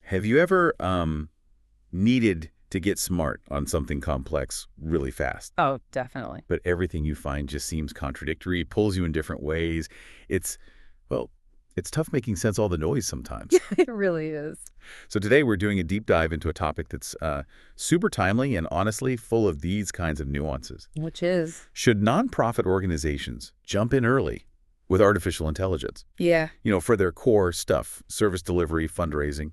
Have you ever needed to get smart on something complex really fast, Oh, definitely. but everything you find just seems contradictory, pulls you in different ways? It's, well, it's tough making sense of all the noise sometimes. It really is. So today we're doing a deep dive into a topic that's super timely and honestly full of these kinds of nuances. Which is? Should nonprofit organizations jump in early with artificial intelligence? Yeah. For their core stuff, service delivery, fundraising.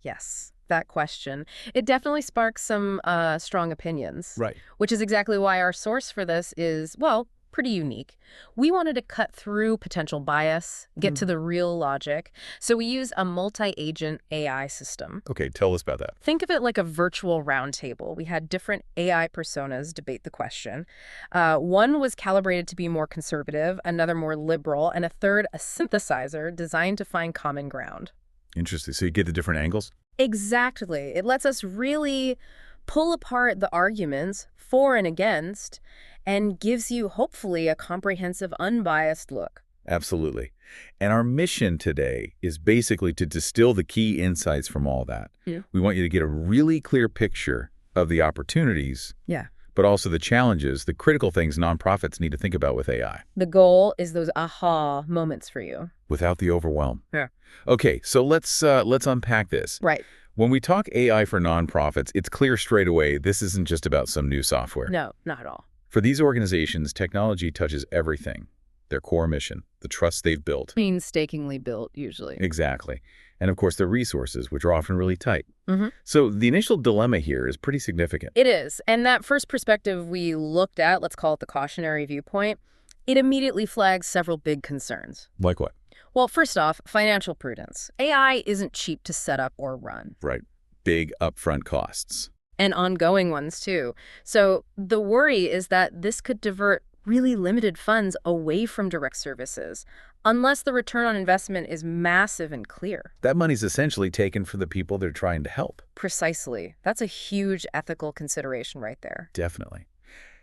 Yes, that question. It definitely sparks some strong opinions. Right. Which is exactly why our source for this is, well, pretty unique. We wanted to cut through potential bias, get to the real logic, so we use a multi-agent AI system. Okay, tell us about that. Think of it like a virtual roundtable. We had different AI personas debate the question. One was calibrated to be more conservative, another more liberal, and a third a synthesizer designed to find common ground. Interesting. So you get the different angles? Exactly. It lets us really pull apart the arguments for and against and gives you, hopefully, a comprehensive, unbiased look. Absolutely. And our mission today is basically to distill the key insights from all that. Yeah. We want you to get a really clear picture of the opportunities, Yeah. but also the challenges, the critical things nonprofits need to think about with AI. The goal is those aha moments for you. Without the overwhelm. Yeah. Okay, so let's unpack this. Right. When we talk AI for nonprofits, it's clear straight away this isn't just about some new software. No, not at all. For these organizations, technology touches everything. Their core mission, the trust they've built. Painstakingly built, usually. Exactly. And of course, their resources, which are often really tight. Mm-hmm. So the initial dilemma here is pretty significant. It is. And that first perspective we looked at, let's call it the cautionary viewpoint, it immediately flags several big concerns. Like what? Well, first off, financial prudence. AI isn't cheap to set up or run. Right. Big upfront costs. And ongoing ones, too. So the worry is that this could divert really limited funds away from direct services, unless the return on investment is massive and clear. That money's essentially taken from the people they're trying to help. Precisely. That's a huge ethical consideration right there. Definitely.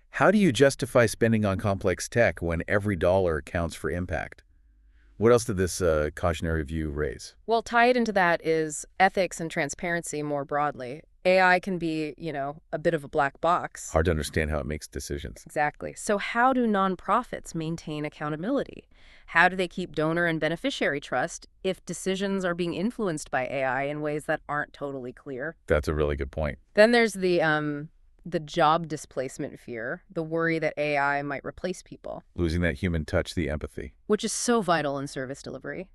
How do you justify spending on complex tech when every dollar counts for impact? What else did this cautionary view raise? Well, tied into that is ethics and transparency more broadly. AI can be, a bit of a black box. Hard to understand how it makes decisions. Exactly. So how do nonprofits maintain accountability? How do they keep donor and beneficiary trust if decisions are being influenced by AI in ways that aren't totally clear? That's a really good point. Then there's the job displacement fear, the worry that AI might replace people, Losing that human touch, the empathy. which is so vital in service delivery.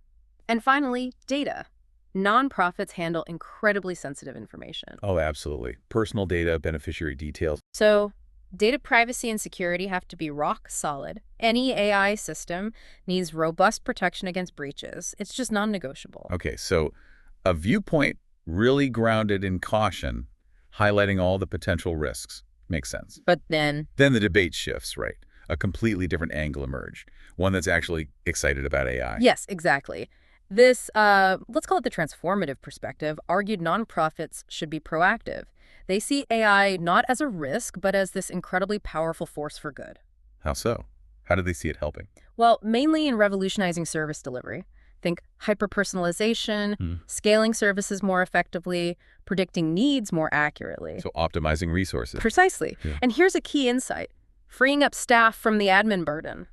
And finally, data. Nonprofits handle incredibly sensitive information. Oh, absolutely. Personal data, beneficiary details. So data privacy and security have to be rock solid. Any AI system needs robust protection against breaches. It's just non-negotiable. Okay, so a viewpoint really grounded in caution, highlighting all the potential risks. Makes sense. But then, Then the debate shifts, right? A completely different angle emerged. One that's actually excited about AI. yes, exactly. This, let's call it the transformative perspective, argued nonprofits should be proactive. They see AI not as a risk, but as this incredibly powerful force for good. How so? How do they see it helping? Well, mainly in revolutionizing service delivery. Think hyper-personalization, scaling services more effectively, predicting needs more accurately. So optimizing resources. Precisely. Yeah. And here's a key insight. Freeing up staff from the admin burden.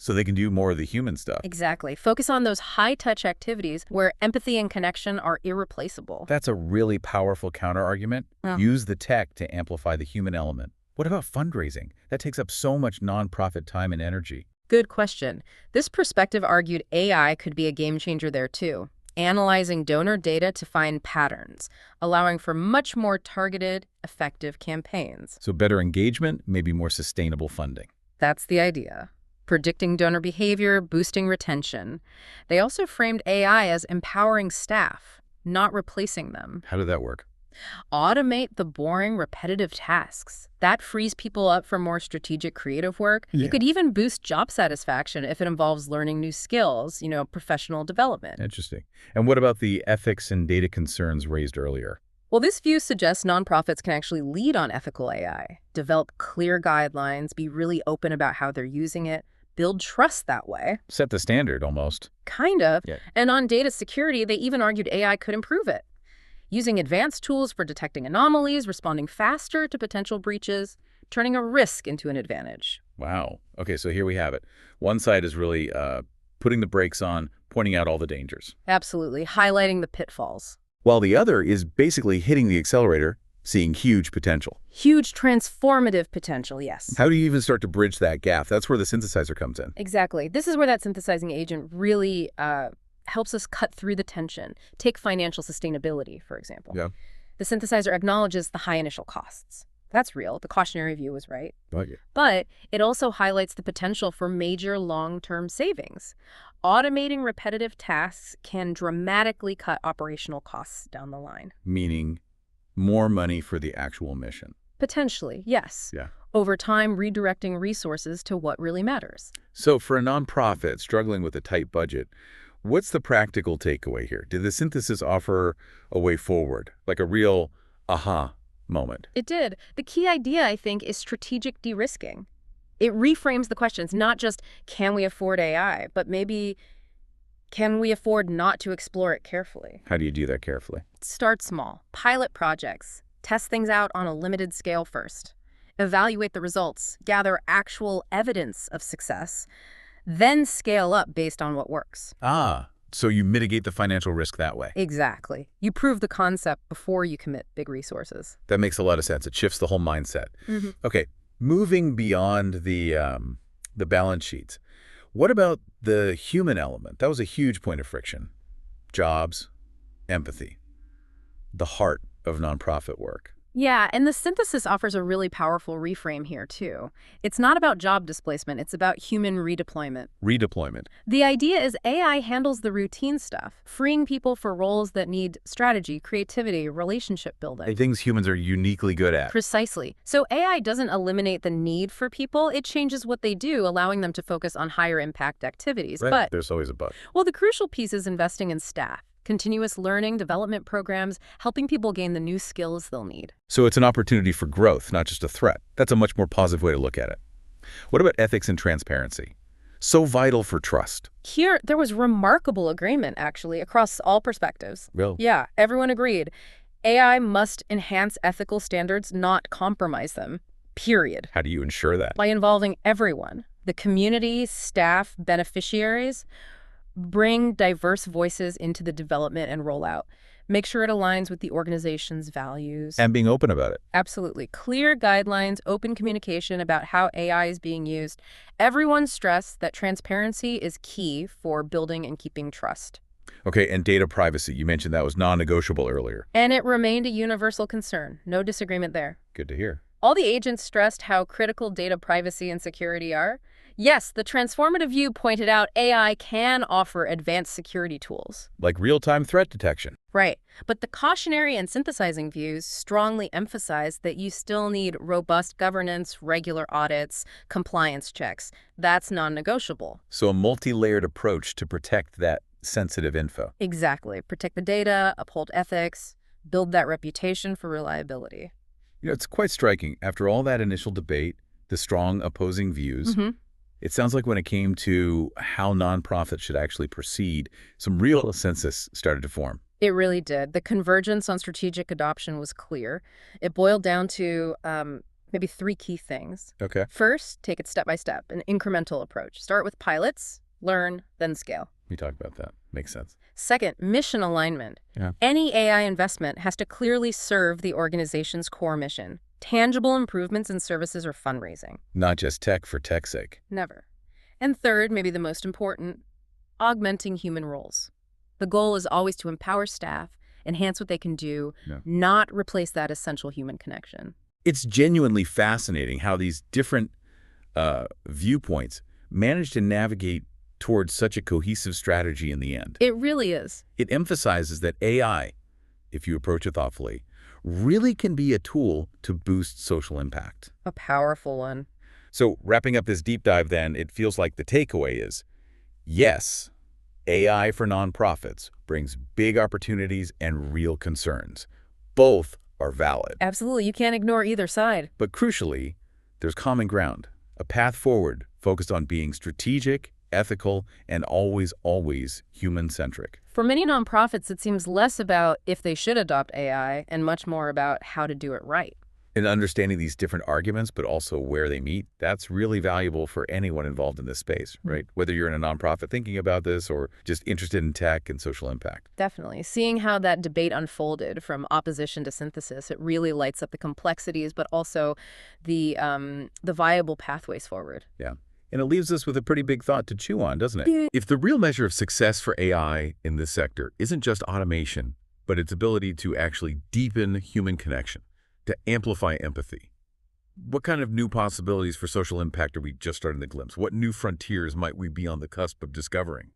So they can do more of the human stuff. Exactly. Focus on those high-touch activities where empathy and connection are irreplaceable. That's a really powerful counterargument. Yeah. Use the tech to amplify the human element. What about fundraising? That takes up so much nonprofit time and energy. Good question. This perspective argued AI could be a game changer there too, analyzing donor data to find patterns, allowing for much more targeted, effective campaigns. So better engagement, maybe more sustainable funding. That's the idea. Predicting donor behavior, boosting retention. They also framed AI as empowering staff, not replacing them. How did that work? Automate the boring, repetitive tasks. That frees people up for more strategic, creative work. Yeah. You could even boost job satisfaction if it involves learning new skills, professional development. Interesting. And what about the ethics and data concerns raised earlier? Well, this view suggests nonprofits can actually lead on ethical AI, develop clear guidelines, be really open about how they're using it, build trust that way. Set the standard, almost. Kind of. Yeah. And on data security, they even argued AI could improve it, using advanced tools for detecting anomalies, responding faster to potential breaches, turning a risk into an advantage. Wow. Okay, so here we have it. One side is really putting the brakes on, pointing out all the dangers, Absolutely, highlighting the pitfalls. while the other is basically hitting the accelerator, seeing huge potential. Huge transformative potential, yes. How do you even start to bridge that gap? That's where the synthesizer comes in. Exactly. This is where that synthesizing agent really helps us cut through the tension. Take financial sustainability, for example. Yeah. The synthesizer acknowledges the high initial costs. That's real. The cautionary view was right. Okay. But it also highlights the potential for major long-term savings. Automating repetitive tasks can dramatically cut operational costs down the line. Meaning more money for the actual mission. Potentially, yes. Yeah. Over time, redirecting resources to what really matters. So for a nonprofit struggling with a tight budget, what's the practical takeaway here? Did the synthesis offer a way forward, like a real aha moment? It did. The key idea, I think, is strategic de-risking. It reframes the questions, not just, can we afford AI, but maybe, can we afford not to explore it carefully? How do you do that carefully? Start small. Pilot projects. Test things out on a limited scale first. Evaluate the results. Gather actual evidence of success. Then scale up based on what works. So you mitigate the financial risk that way. Exactly. You prove the concept before you commit big resources. That makes a lot of sense. It shifts the whole mindset. Mm-hmm. Okay, moving beyond the balance sheets, what about the human element? That was a huge point of friction. Jobs, empathy, the heart of nonprofit work. Yeah, and the synthesis offers a really powerful reframe here, too. It's not about job displacement, it's about human redeployment. Redeployment. The idea is AI handles the routine stuff, freeing people for roles that need strategy, creativity, relationship building. Things humans are uniquely good at. Precisely. So AI doesn't eliminate the need for people, it changes what they do, allowing them to focus on higher impact activities. Right. But, There's always a but. well, the crucial piece is investing in staff. Continuous learning, development programs, helping people gain the new skills they'll need. So it's an opportunity for growth, not just a threat. That's a much more positive way to look at it. What about ethics and transparency? So vital for trust. Here, there was remarkable agreement, actually, across all perspectives. Real. Yeah, everyone agreed. AI must enhance ethical standards, not compromise them. Period. How do you ensure that? By involving everyone, the community, staff, beneficiaries. Bring diverse voices into the development and rollout. Make sure it aligns with the organization's values. And being open about it. Absolutely. Clear guidelines, open communication about how AI is being used. Everyone stressed that transparency is key for building and keeping trust. Okay, and data privacy. You mentioned that was non-negotiable earlier. And it remained a universal concern. No disagreement there. Good to hear. All the agents stressed how critical data privacy and security are. Yes, the transformative view pointed out AI can offer advanced security tools. Like real-time threat detection. Right. But the cautionary and synthesizing views strongly emphasize that you still need robust governance, regular audits, compliance checks. That's non-negotiable. So a multi-layered approach to protect that sensitive info. Exactly. Protect the data, uphold ethics, build that reputation for reliability. You know, it's quite striking. After all that initial debate, the strong opposing views, it sounds like when it came to how nonprofits should actually proceed, some real consensus started to form. It really did. The convergence on strategic adoption was clear. It boiled down to maybe three key things. Okay. First, take it step by step, an incremental approach. Start with pilots, learn, then scale. We talked about that. Makes sense. Second, mission alignment. Yeah. Any AI investment has to clearly serve the organization's core mission. Tangible improvements in services or fundraising. Not just tech for tech's sake. Never. And third, maybe the most important, augmenting human roles. The goal is always to empower staff, enhance what they can do, not replace that essential human connection. It's genuinely fascinating how these different viewpoints manage to navigate towards such a cohesive strategy in the end. It really is. It emphasizes that AI, if you approach it thoughtfully, really can be a tool to boost social impact. A powerful one. So wrapping up this deep dive then, it feels like the takeaway is, yes, AI for nonprofits brings big opportunities and real concerns. Both are valid. Absolutely. You can't ignore either side. But crucially, there's common ground, a path forward focused on being strategic, ethical, and always, always human-centric. For many nonprofits, it seems less about if they should adopt AI and much more about how to do it right. In understanding these different arguments, but also where they meet, that's really valuable for anyone involved in this space, right? Whether you're in a nonprofit thinking about this or just interested in tech and social impact. Definitely. Seeing how that debate unfolded from opposition to synthesis, it really lights up the complexities, but also the viable pathways forward. Yeah. And it leaves us with a pretty big thought to chew on, doesn't it? If the real measure of success for AI in this sector isn't just automation, but its ability to actually deepen human connection, to amplify empathy, what kind of new possibilities for social impact are we just starting to glimpse? What new frontiers might we be on the cusp of discovering?